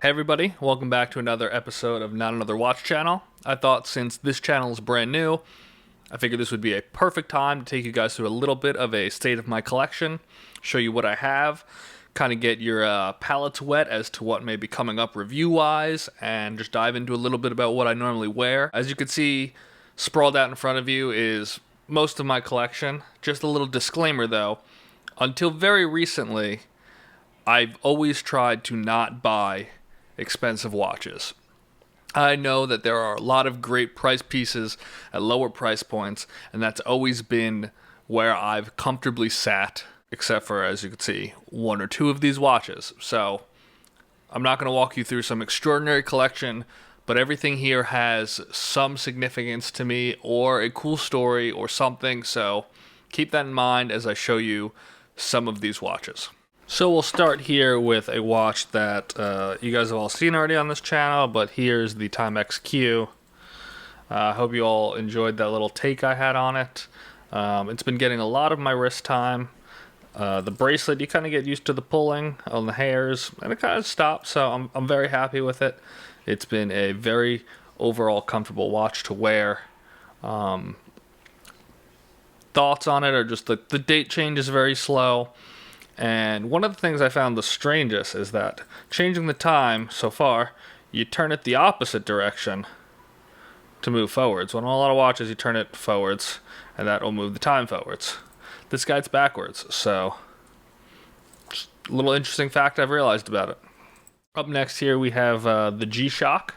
Hey everybody, welcome back to another episode of Not Another Watch Channel. I thought since this channel is brand new, I figured this would be a perfect time to take you guys through a little bit of a state of my collection, show you what I have, kind of get your palates wet as to what may be coming up review-wise, and just dive into a little bit about what I normally wear. As you can see, sprawled out in front of you is most of my collection. Just a little disclaimer though, until very recently, I've always tried to not buy expensive watches. I know that there are a lot of great price pieces at lower price points, and that's always been where I've comfortably sat, except for, as you can see, one or two of these watches. So I'm not going to walk you through some extraordinary collection, but everything here has some significance to me or a cool story or something, so keep that in mind as I show you some of these watches. So we'll start here with a watch that you guys have all seen already on this channel, but here's the Timex Q. I hope you all enjoyed that little take I had on it. It's been getting a lot of my wrist time. The bracelet, you kind of get used to the pulling on the hairs, and it kind of stops, so I'm very happy with it. It's been a very overall comfortable watch to wear. Thoughts on it are just the date change is very slow. And one of the things I found the strangest is that changing the time so far, you turn it the opposite direction to move forwards. When on a lot of watches, you turn it forwards, and that will move the time forwards. This guide's backwards, so just a little interesting fact I've realized about it. Up next here, we have the G-Shock.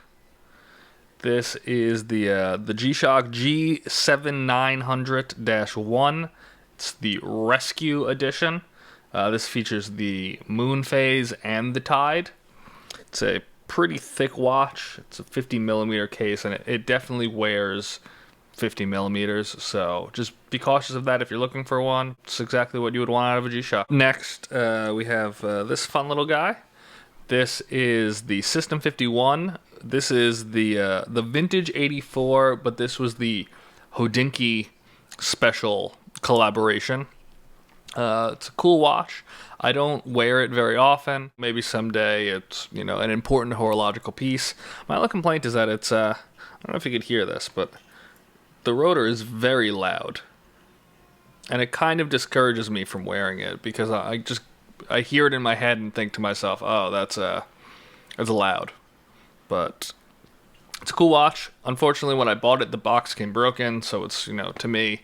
This is the G-Shock G7900-1. It's the Rescue Edition. This features the moon phase and the tide. It's a pretty thick watch. It's a 50 millimeter case, and it definitely wears 50 millimeters. So just be cautious of that if you're looking for one. It's exactly what you would want out of a G-Shock. Next, we have this fun little guy. This is the Sistem51. This is the vintage 84, but this was the Hodinkee special collaboration. It's a cool watch. I don't wear it very often. Maybe someday it's, an important horological piece. My only complaint is that it's, I don't know if you could hear this, but the rotor is very loud. And it kind of discourages me from wearing it because I hear it in my head and think to myself, oh, that's loud. But it's a cool watch. Unfortunately, when I bought it, the box came broken, so it's, to me,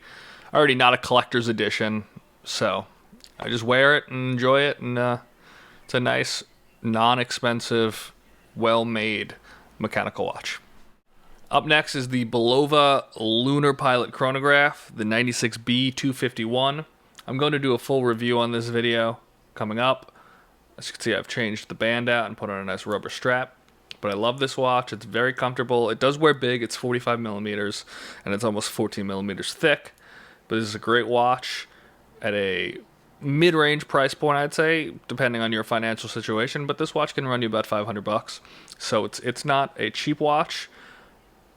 already not a collector's edition. So I just wear it and enjoy it, and it's a nice, non-expensive, well-made mechanical watch. Up next is the Bulova Lunar Pilot Chronograph, the 96B251. I'm going to do a full review on this video coming up. As you can see, I've changed the band out and put on a nice rubber strap. But I love this watch. It's very comfortable. It does wear big. It's 45 millimeters, and it's almost 14 millimeters thick. But this is a great watch at a mid-range price point, I'd say, depending on your financial situation, but this watch can run you about $500. So it's not a cheap watch,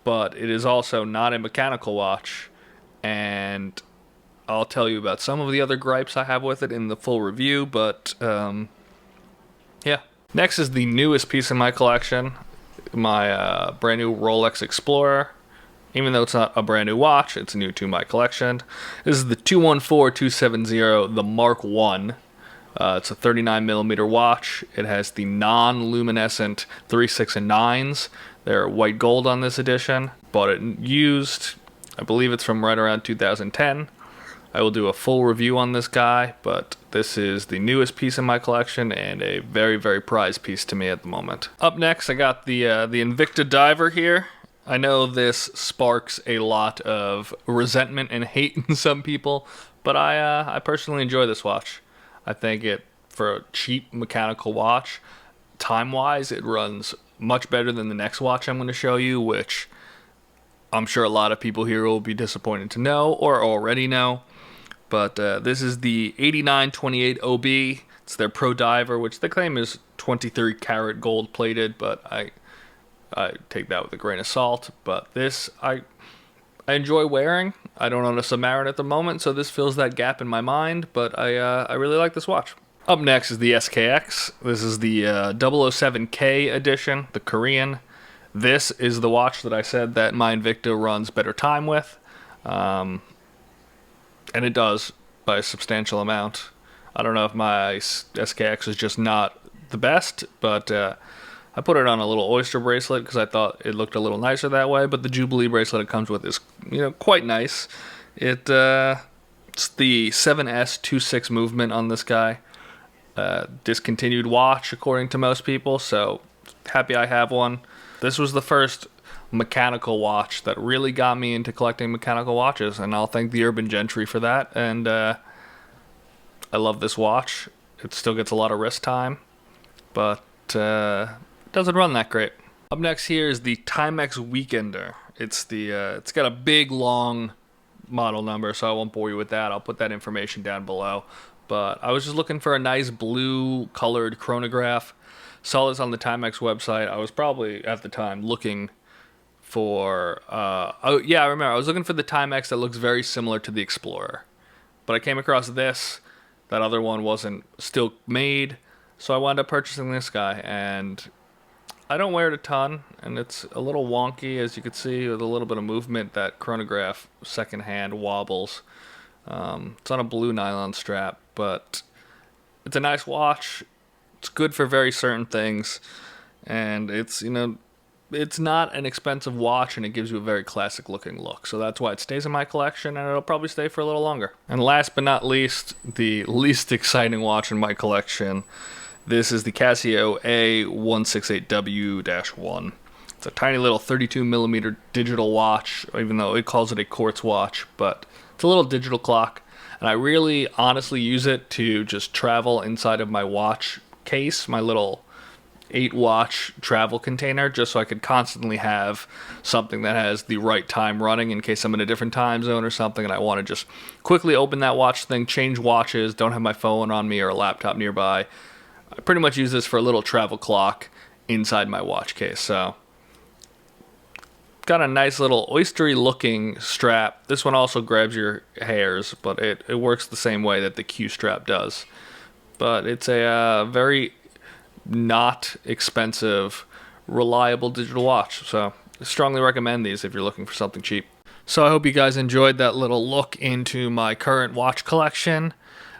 but it is also not a mechanical watch, and I'll tell you about some of the other gripes I have with it in the full review, but yeah. Next is the newest piece in my collection, my brand new Rolex Explorer. Even though it's not a brand new watch, it's new to my collection. This is the 214270, the Mark 1. It's a 39 millimeter watch. It has the non-luminescent 3, 6, and 9s. They're white gold on this edition. Bought it used. I believe it's from right around 2010. I will do a full review on this guy, but this is the newest piece in my collection and a very, very prized piece to me at the moment. Up next, I got the Invicata diver here. I know this sparks a lot of resentment and hate in some people, but I personally enjoy this watch. I think it, for a cheap mechanical watch, time-wise, it runs much better than the next watch I'm going to show you, which I'm sure a lot of people here will be disappointed to know or already know. But this is the 8928OB. It's their Pro Diver, which they claim is 23 karat gold plated, but I take that with a grain of salt. But this, I enjoy wearing. I don't own a Submariner at the moment, so this fills that gap in my mind, but I really like this watch. Up next is the SKX. This is the 007k edition, the Korean. This is the watch that I said that my Invicta runs better time with. And it does by a substantial amount. I don't know if my SKX is just not the best, but I put it on a little oyster bracelet because I thought it looked a little nicer that way. But the Jubilee bracelet it comes with is, quite nice. It's the 7S26 movement on this guy. Discontinued watch according to most people, so happy I have one. This was the first mechanical watch that really got me into collecting mechanical watches, and I'll thank the urban gentry for that. And I love this watch. It still gets a lot of wrist time, but doesn't run that great. Up next here is the Timex Weekender. It's got a big long model number, so I won't bore you with that. I'll put that information down below. But I was just looking for a nice blue colored chronograph. Saw this on the Timex website. I was probably at the time looking for oh yeah, I remember I was looking for the Timex that looks very similar to the Explorer, but I came across this. That other one wasn't still made, so I wound up purchasing this guy. And I don't wear it a ton, and it's a little wonky, as you can see, with a little bit of movement. That chronograph secondhand wobbles. It's on a blue nylon strap, but it's a nice watch. It's good for very certain things, and it's not an expensive watch, and it gives you a very classic looking look. So that's why it stays in my collection, and it'll probably stay for a little longer. And last but not least, the least exciting watch in my collection. This is the Casio A168W-1. It's a tiny little 32mm digital watch, even though it calls it a quartz watch, but it's a little digital clock. And I really honestly use it to just travel inside of my watch case, my little 8-watch travel container, just so I could constantly have something that has the right time running in case I'm in a different time zone or something and I want to just quickly open that watch thing, change watches, don't have my phone on me or a laptop nearby. I pretty much use this for a little travel clock inside my watch case. So got a nice little oystery looking strap. This one also grabs your hairs, but it works the same way that the Q strap does. But it's a very not expensive, reliable digital watch. So I strongly recommend these if you're looking for something cheap. So I hope you guys enjoyed that little look into my current watch collection.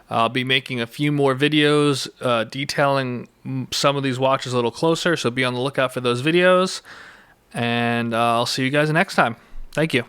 I'll be making a few more videos detailing some of these watches a little closer, so be on the lookout for those videos. And I'll see you guys next time. Thank you.